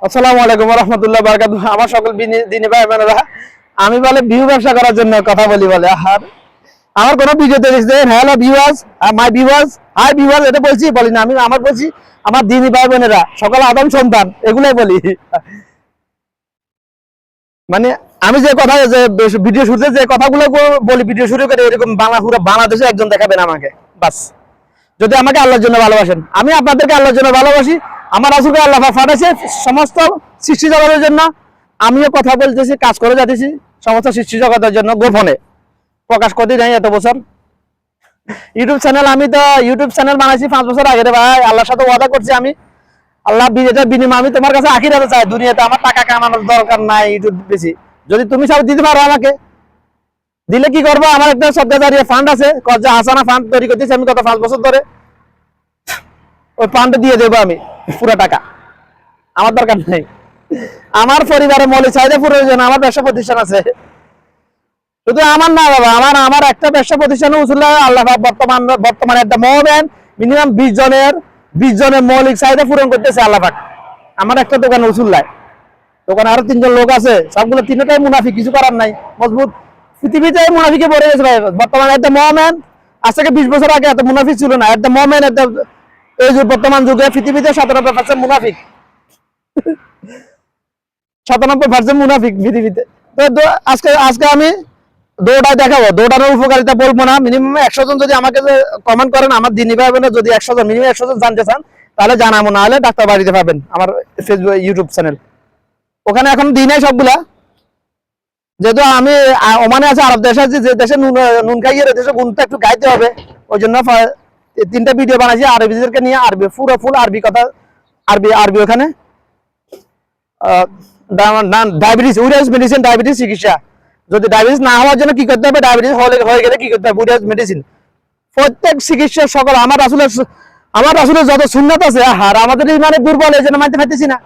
আসসালামু আলাইকুম ওয়া রাহমাতুল্লাহি ওয়া বারাকাতুহু। আমার সকল দিনী ভাই বোনেরা, আমি বলে ভিউ ব্যবসা করার জন্য কথা বলি বলে আর আমার কোনো ভিডিওতে দেখছেন হ্যালো ভিউয়ার্স, মাই ভিউয়ার্স, হাই ভিউয়ার্স, এটা বলি না আমি। আমার বলছি আমার দিনী ভাই বোনেরা, সকল আদম সন্তান, এগুলাই বলি। মানে আমি যে কথা যে ভিডিও শুরুতে যে কথাগুলো বলি, ভিডিও শুরু করে এরকম পুরো বাংলাদেশে একজন দেখাবেন আমাকে, বাস। যদি আমাকে আল্লাহর জন্য ভালোবাসেন, আমি আপনাদেরকে আল্লাহর জন্য ভালোবাসি। আমার রাসূলকে আল্লাহ পাঠাইছে সমস্ত সৃষ্টি জগতের জন্য। আমিও কথা বলতেছি, কাজ করে যাচ্ছি সমস্ত সৃষ্টি জগতের জন্য, গোপনে প্রকাশ করতে যাই। এত বছর ইউটিউব চ্যানেল, আমি তো ইউটিউব চ্যানেল বানাইছি 5 বছর আগে রে ভাই। আল্লাহর সাথে ওয়াদা করছি আমি, আল্লাহ এটার বিনিময় আমি তোমার কাছে আখিরাতে চাই, দুনিয়াতে আমার টাকা কামানোর দরকার নাই। ইউটিউব বেশি যদি তুমি সব দিতে পারো আমাকে, দিলে কি করবো? আমার একটা সদ্গাজারিয়া ফান্ড আছে, কজ্জা হাসানা ফান্ড তৈরি করতেছি আমি গত 5 বছর ধরে। ওই ফান্ডে দিয়ে দেবো আমি পুরো টাকা, আমার দরকার নেই। আমার পরিবারের মৌলিক চাহিদা প্রয়োজন, আমার ব্যবসা প্রতিষ্ঠান আছে। শুধু আমার না বাবা, আমার একটা ব্যবসা প্রতিষ্ঠান উসুল্লাহ আল্লাহ বর্তমানে একটা মোহবেন মিনিমাম 20 জনের মৌলিক চাহিদা পূরণ করতেছে আল্লাহ পাক। আমার একটা দোকান উসুল্লাহ, দোকানে আরো 3 জন লোক আছে, সবগুলো তিনটাই মুনাফিক, কিছু করার নাই, মজবুত। পৃথিবীতে মুনাফিকে ভরে গেছে ভাই। বর্তমানে একটা মোহমেন, আজ থেকে 20 বছর আগে এত মুনাফিক ছিল না। একটা মোহমেন, একটা এই যে বর্তমান যুগে পৃথিবীতে 97% মুনাফিক, 97% মুনাফিক পৃথিবীতে। তো আজকে আমি দৌড়ায় দেখাবো, দৌড়ানোর উপকারিতা বলবো না। মিনিমাম 100 জন যদি আমাকে কমেন্ট করেন, আমার দিনী ভাই বোনের যদি 100 জন, মিনিমাম 100 জন জানতে চান, তাহলে জানাবো, না হলে ডাক্তার বাড়িতে পাবেন আমার ফেসবুক ইউটিউব চ্যানেল। ওখানে এখন দিই নাই সবগুলা, যেহেতু আমি ওমানে আছে, আরব দেশে আছে, যে দেশে নুন খাইয়ে দেশে গুণটা একটু গাইতে হবে। ওই জন্য 3টা ভিডিও বানাইছি আরবিদেরকে নিয়ে, আরবি পুরো ফুল আরবি কথা, আরবি ওখানে ডায়াবেটিস, উইরাস মেডিসিন, ডায়াবেটিস চিকিৎসা। যদি ডায়াবেটিস না হওয়ার জন্য কি করতে হবে, ডায়াবেটিস হয়ে গেলে কি করতে হবে, উইরাস মেডিসিন। প্রত্যেক চিকিৎসা সকল আমার আসলে যত সুন্নাত আছে, আর আমাদের মানে দুর্বল, এই জন্য মানতে পারতেছি না।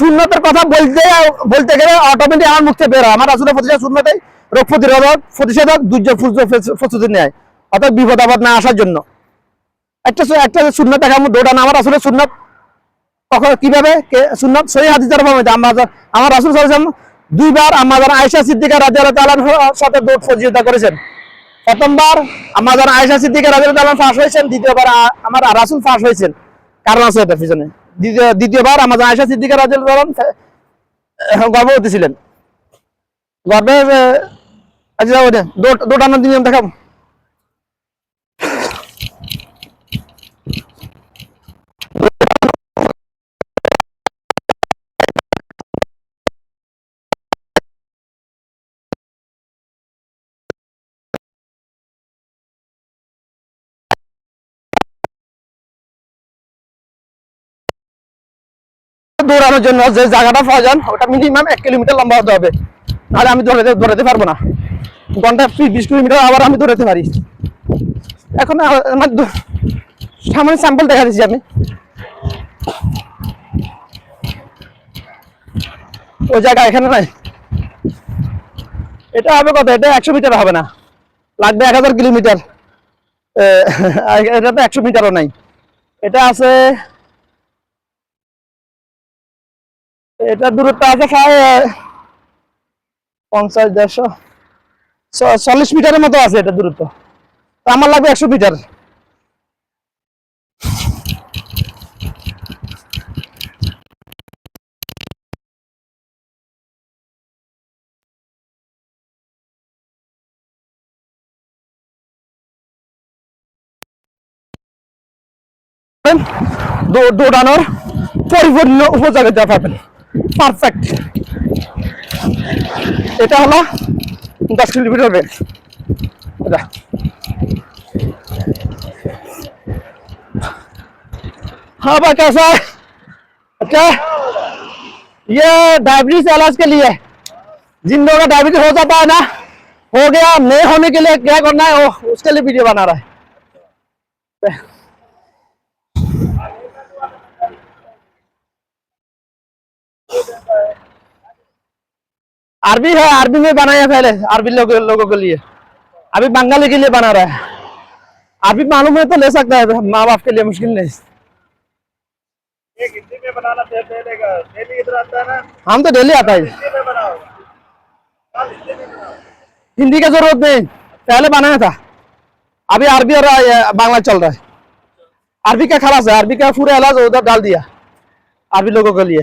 সুন্নতের কথা বলতে গেলে অটোমেটিক আমার মুখে বের হয়। আমার আসলে প্রতিটা সুন্নতে রোগ প্রতিরোধক, প্রতিষেধক, দুর্যোগ প্রস্তুতি নেয়, অর্থাৎ বিপদ আপদ না আসার জন্য। একটা সুন্নত দেখাবো, দৌড়ানো। আমার আসলে সুন্নত কিভাবে সুন্নত সহিহ হাদিসের মধ্যে আমার রাসূল সাল্লাল্লাহু আলাইহি ওয়াসাল্লাম 2 বার আম্মাজান আয়েশা সিদ্দিকা রাদিয়াল্লাহু তাআলার সাথে দৌড় প্রতিযোগিতা করেছেন। প্রথমবার আম্মাজান আয়েশা সিদ্দিকা রাদিয়াল্লাহু তাআলা ফার্স্ট হয়েছেন, দ্বিতীয়বার আমার রাসূল ফার্স্ট হয়েছেন। কারণ আছে এটার পিছনে। দ্বিতীয়বার আম্মাজান আয়েশা সিদ্দিকা রাদিয়াল্লাহু তাআলা গর্ভবতী ছিলেন। গর্ভে দৌড়ানোর নিয়ম দেখাবো। দৌড়ানোর জন্য যে জায়গাটা প্রয়োজন, ওটা মিনিমাম 1 কিলোমিটার লম্বা হতে হবে, নাহলে আমি দৌড়াতে পারবো না। ঘন্টায় 20 কিলোমিটার আবার আমি দৌড়াতে পারি। এখন আমার সামনে স্যাম্পল দেখা দিচ্ছি আমি। ওই জায়গা এখানে নাই, এটা হবে কত? এটা 100 মিটার হবে না, লাগবে 1000 কিলোমিটার। এটা তো 100 মিটারও নাই, এটা আছে, এটা দূরত্ব আছে প্রায় 50-140 মিটারের মতো আছে এটা দূরত্ব। আমার লাগবে 100 মিটার। দৌড়ানোর পরিপূর্ণ উপযোগিতা পাবেন, পারফেক্ট। এটা হলো 10 কিলোমিটার বেগ। এটা हाँ भाई, कैसा है? अच्छा, ये डायबिटीज इलाज के लिए, जिन लोगों का डायबिटीज हो जाता है ना, हो गया, नहीं होने के लिए क्या करना है, वो उसके लिए वीडियो बना रहा है। अरबी है, अरबी में बनाया पहले, अरबी लोगों के लिए। अभी बंगाली के लिए बना रहा है। अरबी मालूम है तो ले सकता है, माँ बाप के लिए मुश्किल नहीं। एक हिंदी में बनाना पहले का डेली इधर आता है ना, हम तो डेली आता है। हिंदी में बनाओ, कल हिंदी में बनाओ। हिंदी की जरूरत नहीं, पहले बनाया था, अभी अरबी और बांग्ला चल रहा है। अरबी का खलास है, अरबी का पूरा इलाज उधर डाल दिया अरबी लोगों के लिए।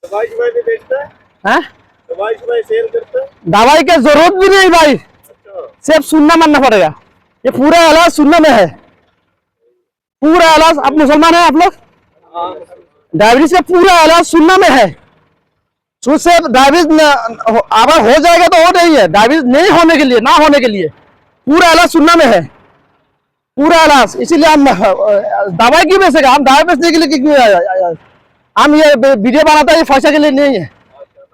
दवाई शवाई भी बेचता है, हैं? दवाई शवाई सेल करता है। दवाई की जरूरत भी नहीं भाई, अच्छा, सिर्फ सुनना मानना पड़ेगा। ये पूरा इलाज सुनने में है, पूरा इलाज। आप मुसलमान हैं आप लोग? हाँ, डायबिटीज का पूरा इलाज सुनना में है। उससे डायबिटीज अगर हो जाएगा तो हो नहीं है, डायबिटीज नहीं होने के लिए, ना होने के लिए पूरा इलाज सुनना में है, पूरा इलाज। इसीलिए हम दवाई क्यों बेचेगा, हम दवाई बेचने के लिए क्यों हम ये वीडियो बनाता है, ये पैसा के लिए नहीं है,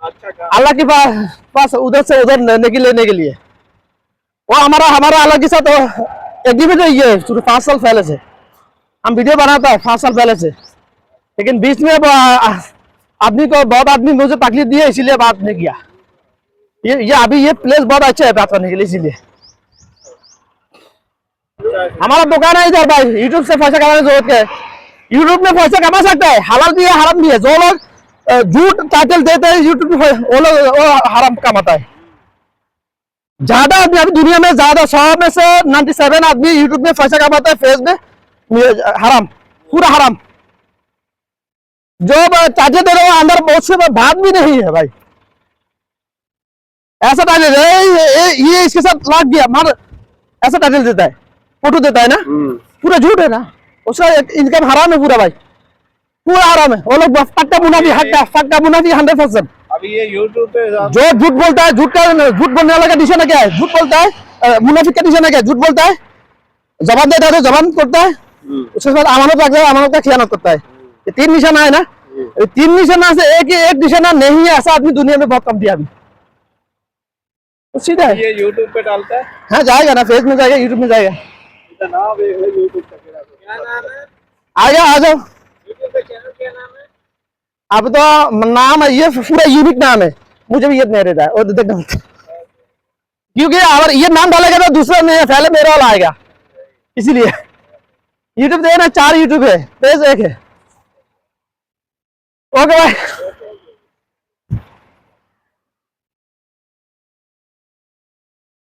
अच्छा काम। अल्लाह के पास उधर से उधर लेने के लिए। वो हमारा अल्लाह के साथ एग्रीमेंट है, ये 5 साल पहले से हम वीडियो बनाता है, 5 साल पहले से। लेकिन बीच में आदमी को बहुत आदमी मुझे तकलीफ दी है, इसीलिए बात नहीं किया। ये अभी ये प्लेस बहुत अच्छा है बात करने के लिए, इसीलिए। हमारा दुकान है इधर भाई, यूट्यूब से पैसा कमाने की जरूरत है। यूट्यूब में पैसा कमा सकता है, हलाल भी है हराम भी है। जो लोग झूठ टाइटल देते हैं यूट्यूब में, वो लोग वो हराम कमाता है। ज्यादा आदमी अभी दुनिया में ज्यादा 100 में से 97 आदमी यूट्यूब में पैसा कमाता है, फेस में हराम, पूरा हराम। जो चाचे दे रहे हो अंदर बहुत से बात भी नहीं है भाई, ऐसा टाइटल ये इसके साथ लाग गया मार, ऐसा टाइटल देता है, फोटो देता है ना, पूरा झूठ है ना, उसका इनकम हराम है पूरा भाई, पूरा हराम है। वो लोग पक्का मुनाफी, पक्का मुनाफी 100%। अभी ये YouTube पे जो झूठ बोलता है, झूठ बोलने वाला का निशाना क्या है? झूठ बोलता है, मुनाफिक का निशाना क्या है? झूठ बोलता है, जबान देता है तो जबान करता है, उसके बाद अमानत रखता है, अमानत का खियानत करता है। ये 3 निशाना है ना, ये 3 निशाना से एक निशाना नहीं है, ऐसा आदमी दुनिया में बहुत कम दिया अभी, तो सीधा है। ये YouTube पे डालता है, हाँ जाएगा ना, फेस में जाएगा, यूट्यूब में जाएगा, इसका नाम है YouTube का, क्या नाम है आ जाओ। YouTube पे चैनल, क्या नाम है? अब तो नाम है, ये पूरा यूनिक नाम है, मुझे भी याद नहीं रहता है, और क्योंकि अगर ये नाम डालेगा तो दूसरा नहीं है, पहले मेरा वाला आएगा, इसीलिए। यूट्यूब देखना 4 यूट्यूब है, पेज 1 है। ओके भाई।